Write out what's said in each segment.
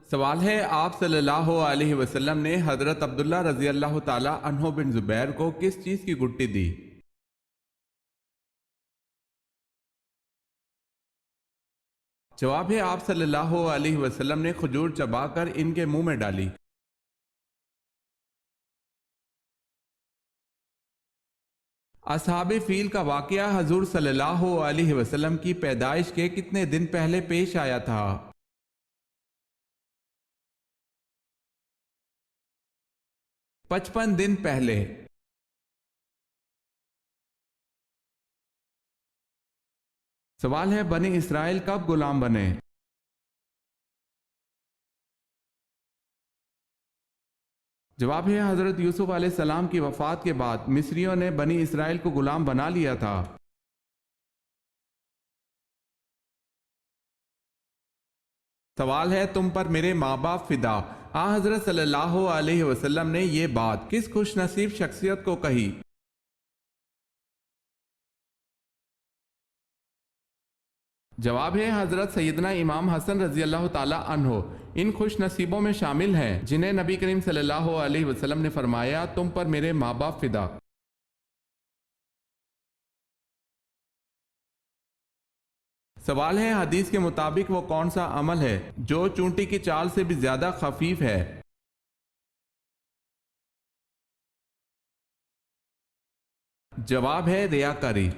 سوال ہے، آپ صلی اللہ علیہ وسلم نے حضرت عبداللہ رضی اللہ تعالی عنہ بن زبیر کو کس چیز کی گٹی دی؟ جواب ہے، آپ صلی اللہ علیہ وسلم نے کھجور چبا کر ان کے منہ میں ڈالی۔ اصحاب فیل کا واقعہ حضور صلی اللہ علیہ وسلم کی پیدائش کے کتنے دن پہلے پیش آیا تھا؟ 55 دن پہلے۔ سوال ہے، بنی اسرائیل کب غلام بنے؟ جواب ہے، حضرت یوسف علیہ السلام کی وفات کے بعد مصریوں نے بنی اسرائیل کو غلام بنا لیا تھا۔ سوال ہے، تم پر میرے ماں باپ فدا، حضرت صلی اللہ علیہ وسلم نے یہ بات کس خوش نصیب شخصیت کو کہی؟ جواب ہے، حضرت سیدنا امام حسن رضی اللہ تعالی عنہ ان خوش نصیبوں میں شامل ہیں جنہیں نبی کریم صلی اللہ علیہ وسلم نے فرمایا، تم پر میرے ماں باپ فدا۔ سوال ہے، حدیث کے مطابق وہ کون سا عمل ہے جو چونٹی کی چال سے بھی زیادہ خفیف ہے؟ جواب ہے، ریاکاری۔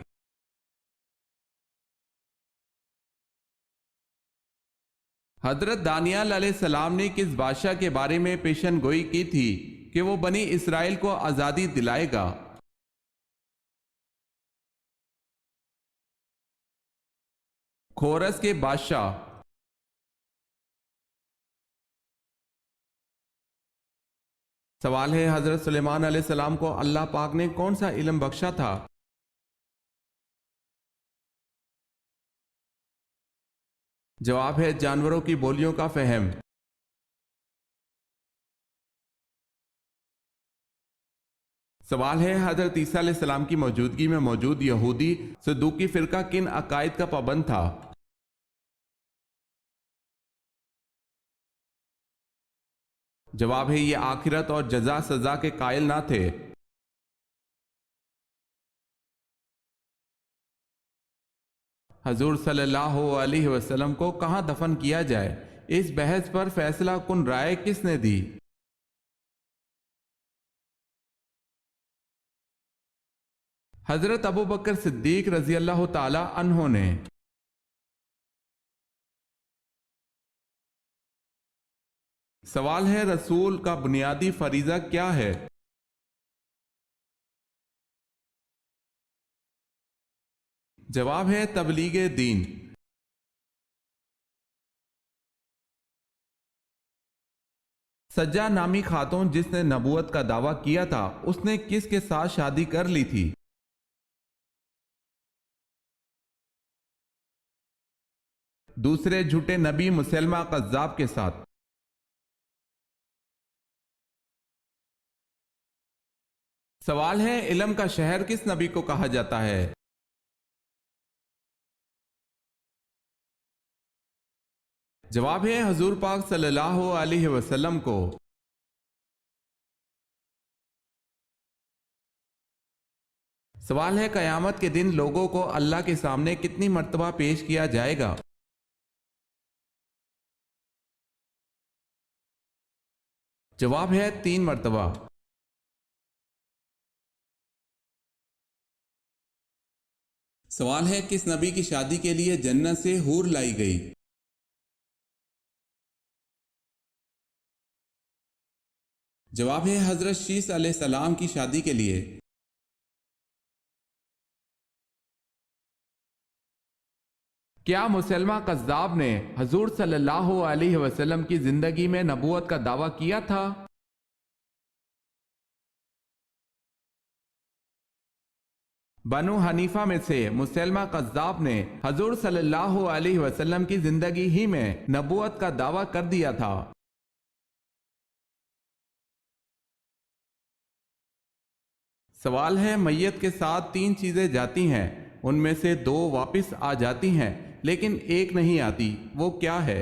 حضرت دانیال علیہ السلام نے کس بادشاہ کے بارے میں پیشن گوئی کی تھی کہ وہ بنی اسرائیل کو آزادی دلائے گا؟ کورس کے بادشاہ۔ سوال ہے، حضرت سلیمان علیہ السلام کو اللہ پاک نے کون سا علم بخشا تھا؟ جواب ہے، جانوروں کی بولیوں کا فہم۔ سوال ہے، حضرت عیسیٰ علیہ السلام کی موجودگی میں موجود یہودی صدوقی فرقہ کن عقائد کا پابند تھا؟ جواب ہے، یہ آخرت اور جزا سزا کے قائل نہ تھے۔ حضور صلی اللہ علیہ وسلم کو کہاں دفن کیا جائے، اس بحث پر فیصلہ کن رائے کس نے دی؟ حضرت ابو بکر صدیق رضی اللہ تعالی عنہ نے۔ سوال ہے، رسول کا بنیادی فریضہ کیا ہے؟ جواب ہے، تبلیغ دین۔ سجا نامی خاتون جس نے نبوت کا دعویٰ کیا تھا، اس نے کس کے ساتھ شادی کر لی تھی؟ دوسرے جھوٹے نبی مسلمہ قذاب کے ساتھ۔ سوال ہے، علم کا شہر کس نبی کو کہا جاتا ہے؟ جواب ہے، حضور پاک صلی اللہ علیہ وسلم کو۔ سوال ہے، قیامت کے دن لوگوں کو اللہ کے سامنے کتنی مرتبہ پیش کیا جائے گا؟ جواب ہے، 3 مرتبہ۔ سوال ہے، کس نبی کی شادی کے لیے جنت سے حور لائی گئی؟ جواب ہے، حضرت شیس علیہ السلام کی شادی کے لیے۔ کیا مسلمہ قذاب نے حضور صلی اللہ علیہ وسلم کی زندگی میں نبوت کا دعویٰ کیا تھا؟ بنو حنیفہ میں سے مسلمہ قذاب نے حضور صلی اللہ علیہ وسلم کی زندگی ہی میں نبوت کا دعویٰ کر دیا تھا۔ سوال ہے، میت کے ساتھ 3 چیزیں جاتی ہیں، ان میں سے 2 واپس آ جاتی ہیں لیکن ایک نہیں آتی، وہ کیا ہے؟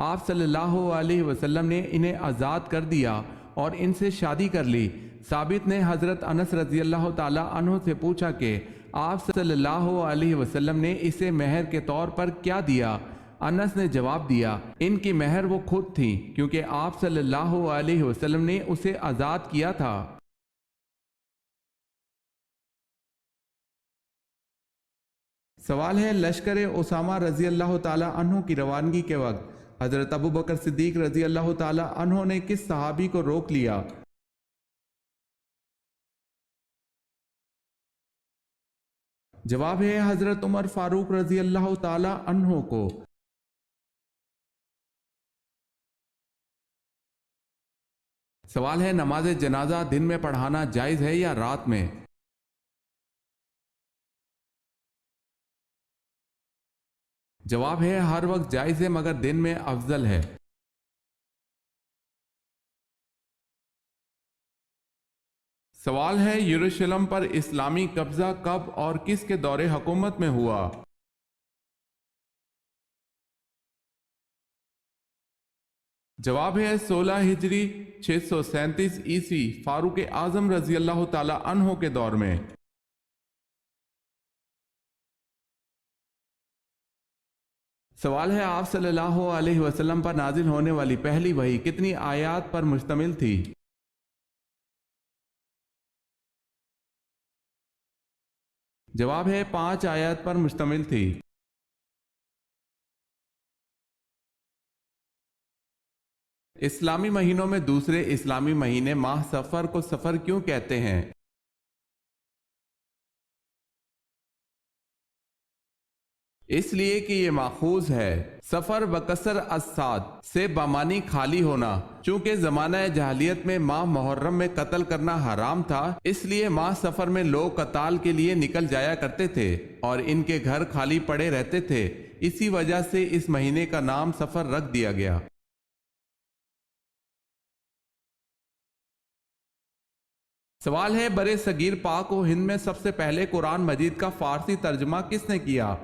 آپ صلی اللہ علیہ وسلم نے انہیں آزاد کر دیا اور ان سے شادی کر لی۔ ثابت نے حضرت انس رضی اللہ تعالی عنہ سے پوچھا کہ آپ صلی اللہ علیہ وسلم نے اسے مہر کے طور پر کیا دیا؟ انس نے جواب دیا، ان کی مہر وہ خود تھی، کیونکہ آپ صلی اللہ علیہ وسلم نے اسے آزاد کیا تھا۔ سوال ہے، لشکر اسامہ رضی اللہ تعالی عنہ کی روانگی کے وقت حضرت ابو بکر صدیق رضی اللہ تعالی عنہ نے کس صحابی کو روک لیا؟ جواب ہے حضرت عمر فاروق رضی اللہ تعالی عنہ کو۔ سوال ہے، نماز جنازہ دن میں پڑھانا جائز ہے یا رات میں؟ جواب ہے ہر وقت جائز ہے مگر دن میں افضل ہے۔ سوال ہے، یروشلم پر اسلامی قبضہ کب اور کس کے دور حکومت میں ہوا؟ جواب ہے 16 ہجری 637 عیسوی فاروق اعظم رضی اللہ تعالی عنہ کے دور میں۔ سوال ہے، آپ صلی اللہ علیہ وسلم پر نازل ہونے والی پہلی وحی کتنی آیات پر مشتمل تھی؟ جواب ہے 5 آیات پر مشتمل تھی۔ اسلامی مہینوں میں دوسرے اسلامی مہینے ماہ سفر کو سفر کیوں کہتے ہیں؟ اس لیے کہ یہ ماخوذ ہے سفر بکسر الصاد سے بامانی خالی ہونا۔ چونکہ زمانہ جاہلیت میں ماہ محرم میں قتل کرنا حرام تھا، اس لیے ماہ سفر میں لوگ قتال کے لیے نکل جایا کرتے تھے اور ان کے گھر خالی پڑے رہتے تھے، اسی وجہ سے اس مہینے کا نام سفر رکھ دیا گیا۔ سوال ہے، برِ صغیر پاک و ہند میں سب سے پہلے قرآن مجید کا فارسی ترجمہ کس نے کیا؟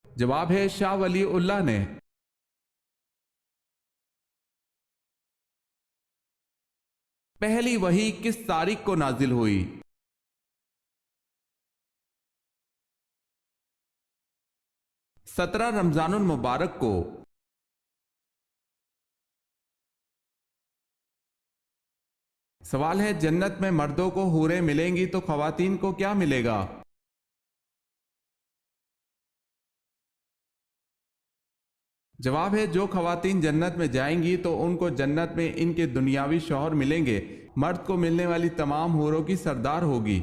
جواب ہے شاہ ولی اللہ نے۔ پہلی وحی کس تاریخ کو نازل ہوئی؟ 17 رمضان المبارک کو۔ سوال ہے، جنت میں مردوں کو حوریں ملیں گی تو خواتین کو کیا ملے گا؟ جواب ہے جو خواتین جنت میں جائیں گی تو ان کو جنت میں ان کے دنیاوی شوہر ملیں گے، مرد کو ملنے والی تمام حوروں کی سردار ہوگی۔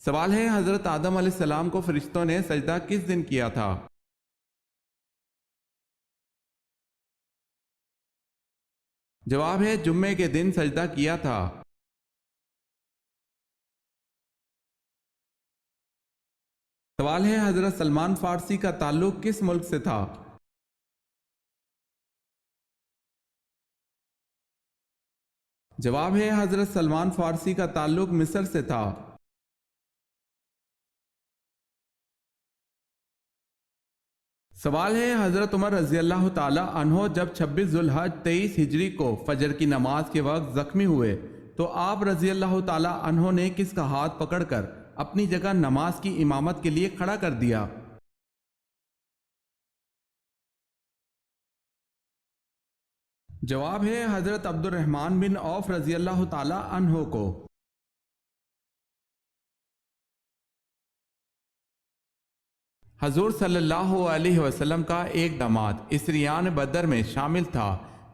سوال ہے، حضرت آدم علیہ السلام کو فرشتوں نے سجدہ کس دن کیا تھا؟ جواب ہے جمعے کے دن سجدہ کیا تھا۔ سوال ہے، حضرت سلمان فارسی کا تعلق کس ملک سے تھا؟ جواب ہے حضرت سلمان فارسی کا تعلق مصر سے تھا۔ سوال ہے، حضرت عمر رضی اللہ تعالی عنہ جب 26 ذوالحج 23 ہجری کو فجر کی نماز کے وقت زخمی ہوئے تو آپ رضی اللہ تعالی عنہ نے کس کا ہاتھ پکڑ کر اپنی جگہ نماز کی امامت کے لیے کھڑا کر دیا؟ جواب ہے حضرت عبد الرحمن بن عوف رضی اللہ تعالی عنہ کو۔ حضور صلی اللہ علیہ وسلم کا ایک داماد اسریان بدر میں شامل تھا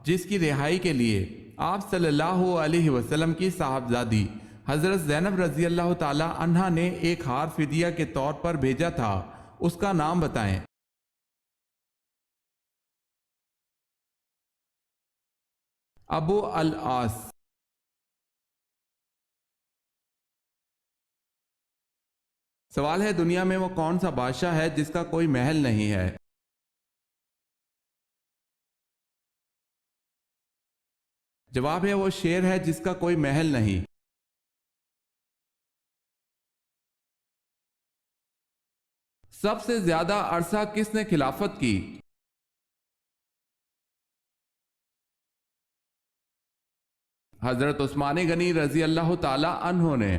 جس کی رہائی کے لیے آپ صلی اللہ علیہ وسلم کی صاحبزادی حضرت زینب رضی اللہ تعالی عنہا نے ایک ہار فدیہ کے طور پر بھیجا تھا، اس کا نام بتائیں۔ ابو العاص۔ سوال ہے، دنیا میں وہ کون سا بادشاہ ہے جس کا کوئی محل نہیں ہے؟ جواب ہے وہ شیر ہے جس کا کوئی محل نہیں۔ سب سے زیادہ عرصہ کس نے خلافت کی؟ حضرت عثمان غنی رضی اللہ تعالی عنہ نے۔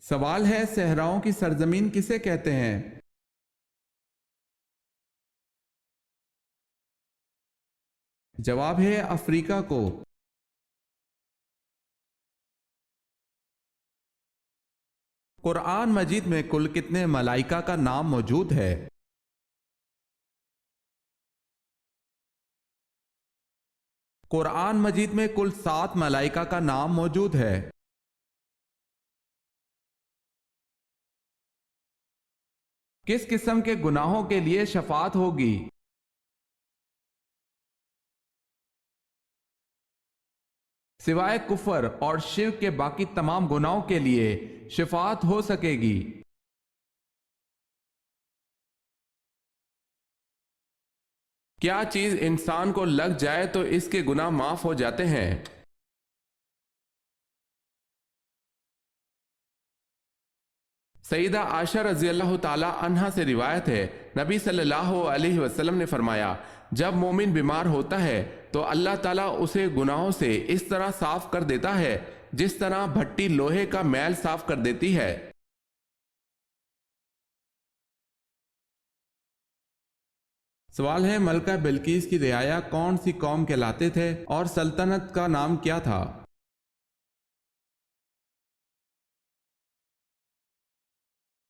سوال ہے، صحراؤں کی سرزمین کسے کہتے ہیں؟ جواب ہے افریقہ کو۔ قرآن مجید میں کل کتنے ملائکہ کا نام موجود ہے؟ قرآن مجید میں کل 7 ملائکہ کا نام موجود ہے۔ کس قسم کے گناہوں کے لیے شفاعت ہوگی؟ سوائے کفر اور شرک کے باقی تمام گناہوں کے لیے شفاعت ہو سکے گی۔ کیا چیز انسان کو لگ جائے تو اس کے گناہ معاف ہو جاتے ہیں؟ سیدہ عائشہ رضی اللہ تعالی عنہا سے روایت ہے، نبی صلی اللہ علیہ وسلم نے فرمایا، جب مومن بیمار ہوتا ہے تو اللہ تعالیٰ اسے گناہوں سے اس طرح صاف کر دیتا ہے جس طرح بھٹی لوہے کا میل صاف کر دیتی ہے۔ سوال ہے، ملکہ بلقیس کی رعایا کون سی قوم کہلاتے تھے اور سلطنت کا نام کیا تھا؟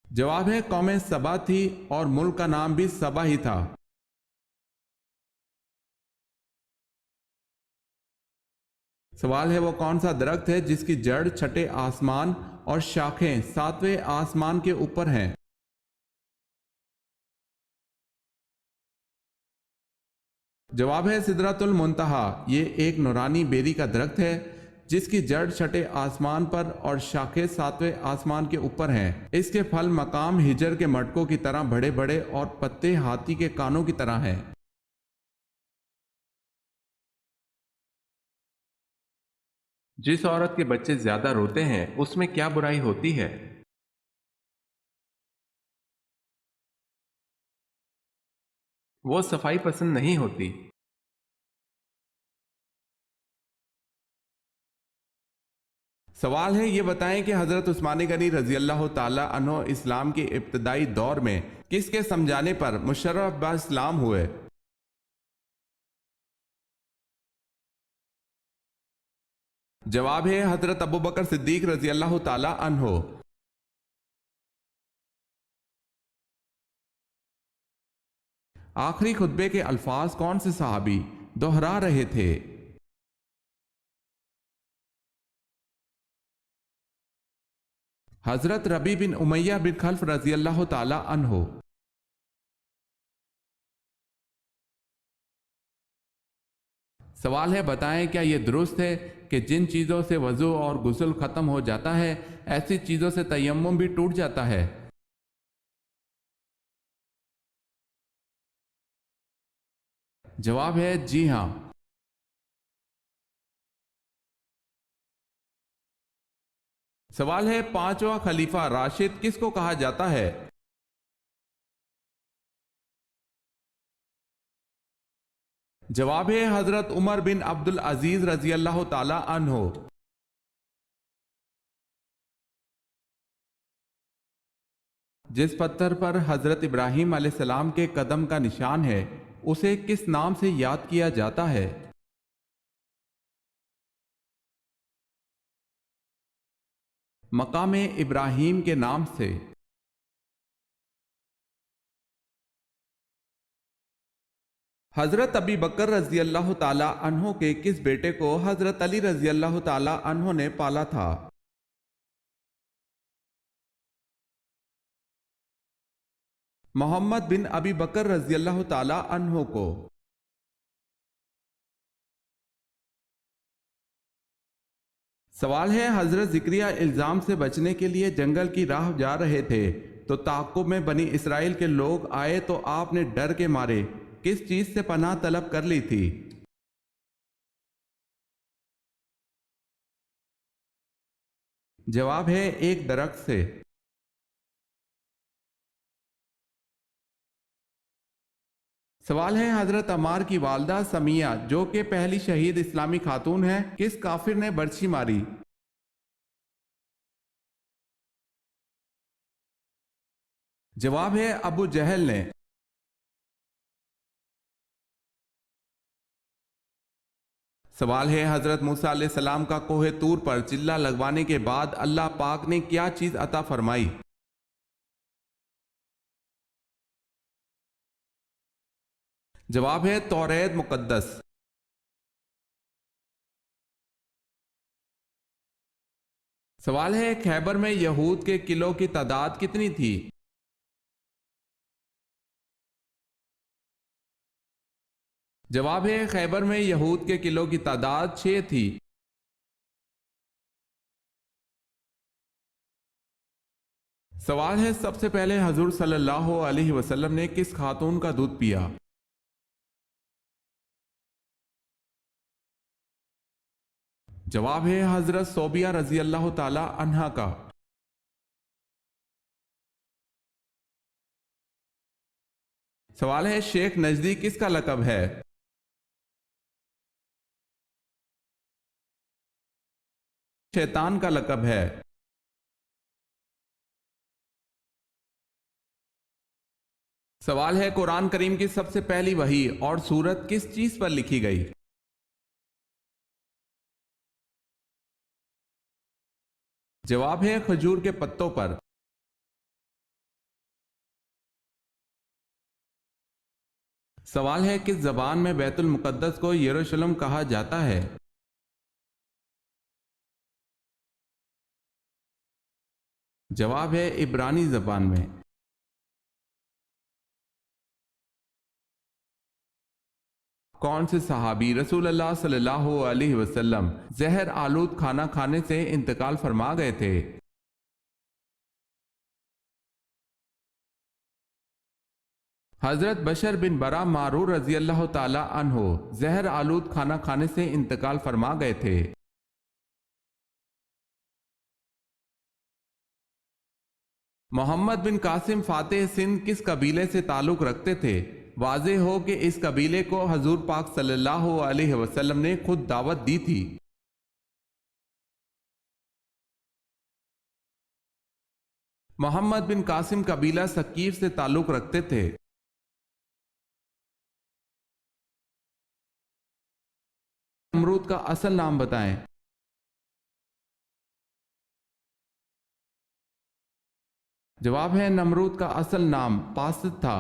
جواب ہے قوم سبا تھی اور ملک کا نام بھی سبا ہی تھا۔ سوال ہے، وہ کون سا درخت ہے جس کی جڑ چھٹے آسمان اور شاخیں 7ویں آسمان کے اوپر ہیں؟ جواب ہے سدرۃ المنتہا۔ یہ ایک نورانی بیری کا درخت ہے جس کی جڑ چھٹے آسمان پر اور شاخیں 7ویں آسمان کے اوپر ہیں۔ اس کے پھل مقام ہجر کے مٹکوں کی طرح بڑے بڑے اور پتے ہاتھی کے کانوں کی طرح ہیں۔ جس عورت کے بچے زیادہ روتے ہیں اس میں کیا برائی ہوتی ہے؟ وہ صفائی پسند نہیں ہوتی۔ سوال ہے، یہ بتائیں کہ حضرت عثمان غنی رضی اللہ تعالی عنہ اسلام کے ابتدائی دور میں کس کے سمجھانے پر مشرف با اسلام ہوئے؟ جواب ہے حضرت ابوبکر صدیق رضی اللہ تعالی عنہ۔ آخری خطبے کے الفاظ کون سے صحابی دہرا رہے تھے؟ حضرت ربی بن امیہ بن خلف رضی اللہ تعالی عنہ۔ سوال ہے، بتائیں کیا یہ درست ہے کہ جن چیزوں سے وضو اور غسل ختم ہو جاتا ہے ایسی چیزوں سے تیمم بھی ٹوٹ جاتا ہے؟ جواب ہے جی ہاں۔ سوال ہے، 5واں خلیفہ راشد کس کو کہا جاتا ہے؟ جواب ہے حضرت عمر بن عبد العزیز رضی اللہ تعالی عنہ۔ جس پتھر پر حضرت ابراہیم علیہ السلام کے قدم کا نشان ہے اسے کس نام سے یاد کیا جاتا ہے؟ مقام ابراہیم کے نام سے۔ حضرت ابی بکر رضی اللہ تعالی عنہ کے کس بیٹے کو حضرت علی رضی اللہ تعالی عنہ نے پالا تھا؟ محمد بن ابی بکر رضی اللہ تعالی عنہ کو۔ سوال ہے، حضرت زکریا الزام سے بچنے کے لیے جنگل کی راہ جا رہے تھے تو تعاقب میں بنی اسرائیل کے لوگ آئے تو آپ نے ڈر کے مارے کس چیز سے پناہ طلب کر لی تھی؟ جواب ہے ایک درخت سے۔ سوال ہے حضرت عمار کی والدہ سمیہ جو کہ پہلی شہید اسلامی خاتون ہیں، کس کافر نے برچھی ماری؟ جواب ہے ابو جہل نے۔ سوال ہے حضرت موسیٰ علیہ السلام کا کوہ طور پر چلہ لگوانے کے بعد اللہ پاک نے کیا چیز عطا فرمائی؟ جواب ہے توریت مقدس۔ سوال ہے خیبر میں یہود کے قلعوں کی تعداد کتنی تھی؟ جواب ہے خیبر میں یہود کے قلعوں کی تعداد 6 تھی۔ سوال ہے سب سے پہلے حضور صلی اللہ علیہ وسلم نے کس خاتون کا دودھ پیا؟ جواب ہے حضرت صوبیہ رضی اللہ تعالی عنہا کا۔ سوال ہے شیخ نجدی کس کا لقب ہے؟ شیطان کا لقب ہے۔ سوال ہے قرآن کریم کی سب سے پہلی وحی اور سورت کس چیز پر لکھی گئی؟ جواب ہے کھجور کے پتوں پر۔ سوال ہے کس زبان میں بیت المقدس کو یروشلم کہا جاتا ہے؟ جواب ہے عبرانی زبان میں۔ کون سے صحابی رسول اللہ صلی اللہ علیہ وسلم زہر آلود کھانا کھانے سے انتقال فرما گئے تھے؟ حضرت بشر بن برا معرور رضی اللہ تعالی عنہ زہر آلود کھانا کھانے سے انتقال فرما گئے تھے۔ محمد بن قاسم فاتح سندھ کس قبیلے سے تعلق رکھتے تھے؟ واضح ہو کہ اس قبیلے کو حضور پاک صلی اللہ علیہ وسلم نے خود دعوت دی تھی۔ محمد بن قاسم قبیلہ ثقیف سے تعلق رکھتے تھے۔ نمرود کا اصل نام بتائیں۔ جواب ہے نمرود کا اصل نام پاسد تھا۔